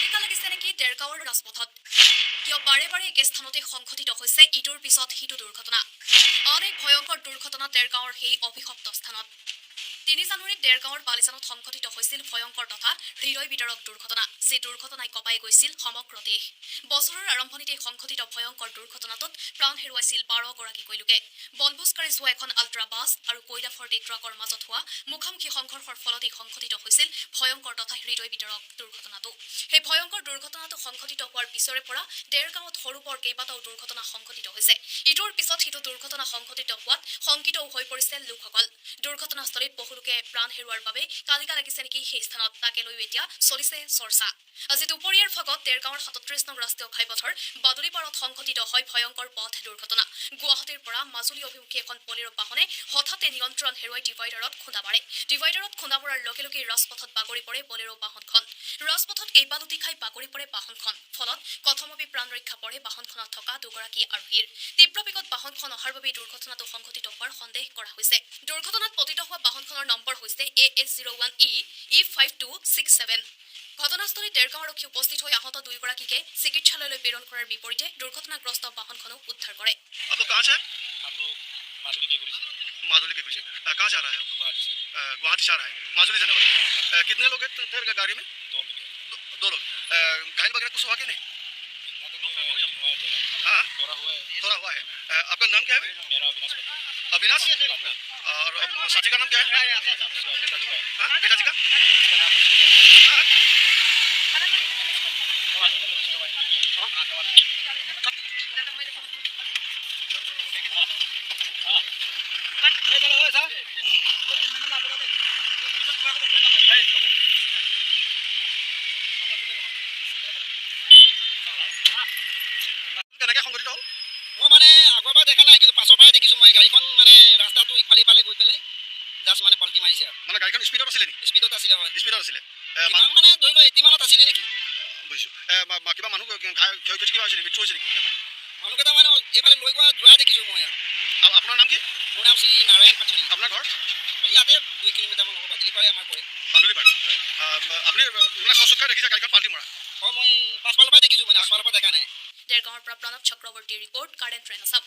কালিকা লাগিছে নেকি দেৰগাঁৱৰ ৰাজপথত কিয় বাৰে বাৰে একে স্থানতে সংঘটিত হৈছে ইটোৰ পিছত সিটো দুৰ্ঘটনা আন এক ভয়ংকৰ দুৰ্ঘটনা দেৰগাঁৱৰ সেই অভিশপ্ত স্থানত ৩ জানুৱাৰীত দেৰগাঁৱৰ বালিজানত সংঘটিত হৈছিল ভয়ংকৰ তথা হৃদয় বিদাৰক দুৰ্ঘটনা যি দুৰ্ঘটনাই কঁপাই গৈছিল সমগ্ৰ দেশ বছৰৰ আৰম্ভণিতে সংঘটিত ভয়ংকৰ দুৰ্ঘটনাটোত প্ৰাণ হেৰুৱাইছিল ১২গৰাকীকৈ লোকে বনভোজকাৰী যোৱা এখন আল্ট্ৰা বাছ আৰু কয়লা ভৰ্তি ট্ৰাকৰ মাজত হোৱা মুখামুখি সংঘৰ্ষৰ ফলতেই সংঘটিত হৈছিল ভয়ংকৰ তথা হৃদয় বিদাৰক দুৰ্ঘটনাটো সেই ভয়ংকৰ দুৰ্ঘটনাটো সংঘটিত হোৱাৰ পিছৰে পৰা দেৰগাঁৱত সৰু বৰ কেইবাটাও দুৰ্ঘটনা সংঘটিত হৈছে ইটোৰ পিছত সিটো দুৰ্ঘটনা সংঘটিত হোৱাত শংকিত হৈ পৰিছে লোকসকল দুৰ্ঘটনাস্থলীত বহুলোকে প্ৰাণ হেৰুৱাৰ বাবে কালিকা লাগিছে নেকি সেই স্থানত তাকে লৈ এতিয়া চলিছে চৰ্চা আজি দুপৰীয়াৰ ভাগত দেৰগাঁৱৰ ৩৭ নং ৰাষ্ট্ৰীয় ঘাইপথৰ বাদুলিপাৰত সংঘটিত হয় ভয়ংকৰ পথ দুৰ্ঘটনা গুৱাহাটীৰ পৰা মাজুলী অভিমুখী এখন পলেৰ বাহনে হঠাতে নিয়ন্ত্ৰণ হেৰুৱাই ডিভাইডাৰত খুন্দা মাৰে ডিভাইডাৰত খুন্দা মৰাৰ লগে লগে ৰাজপথত বাগৰি পৰে বলেৰ বাহনখন ৰাজপথত কেইবালুটি খাই বাগৰি পৰে বাহনখন ফলত কথমপি প্ৰাণ ৰক্ষা পৰে বাহনখনত থকা দুগৰাকী আৰোহীৰ তীব্ৰ বেগত বাহনখন অহাৰ বাবে দুৰ্ঘটনাটো সংঘটিত হোৱাৰ সন্দেহ কৰা হৈছে দুৰ্ঘটনাত পতিত হোৱা বাহনখনৰ নম্বৰ হৈছে AS01E E5267 ঘটনাস্থলীত দেৰগাঁও আৰক্ষী উপস্থিত হৈ আহত দুয়োগৰাকীকে চিকিৎসালয়লৈ প্ৰেৰণ কৰাৰ বিপৰীতে দুৰ্ঘটনাগ্ৰস্ত বাহনখনো উদ্ধাৰ কৰে आप लोग कहाँ से हैं? हम लोग माधुरी के गुरु से माजुली के पीछे कहाँ से आ रहा है आप लोग? गुवाहाटी से आ रहा है माजुली जाने वाला कितने लोग थे गाड़ी में? दो मिले दो लोग घायल वगैरह कुछ हुआ कि नहीं? इतना तो नहीं हुआ है हाँ थोड़ा हुआ है थोड़ा हुआ है आपका नाम क्या है? मेरा अविनाश पटेल अविनाश और साथी का नाम क्या है? पिताजी का हाँ पिताजी का उसका नाम हाँ? কেনেকৈ সংঘটিত হ'ল? মই মানে আগৰ পৰা দেখা নাই কিন্তু পাছৰ পৰাই দেখিছোঁ মই গাড়ীখন মানে ৰাস্তাটো ইফালে ইফালে গৈ পেলাই জাষ্ট মানে পাল্টি মাৰিছে আৰু মানে গাড়ীখন স্পীডত আছিলে নেকি? স্পীডত আছিলে হয় স্পীডত আছিলে কিমান মানে ধৰি লওক 80 মানত আছিলে নেকি বুজিছোঁ কিবা মানুহ ক্ষয় ক্ষতি কিবা হৈছে নেকি মৃত্যু হৈছে নেকি মানুহকেইটা মানে এইফালে লৈ যোৱা দেখিছোঁ মই আৰু আপোনাৰ নাম কি? মোৰ নাম শ্ৰী নাৰায়ণ পাচৰি আপোনাৰ ঘৰ এই ইয়াতে 2 কিলোমিটাৰমান হ'ব বাদলি পাৰে আমাৰ পৰে বাদুলি পাৰ আপুনি মানে সচক্ষে দেখিছে গাড়ীখন পাল্টি মৰা মই পাছফালৰ পৰাই দেখিছোঁ মানে আগফালৰ পৰা দেখা নাই দেৰগাঁৱৰ পৰা প্ৰণৱ চক্ৰৱৰ্তীৰ ৰিপৰ্ট কাৰেণ্ট ট্ৰেন আছাম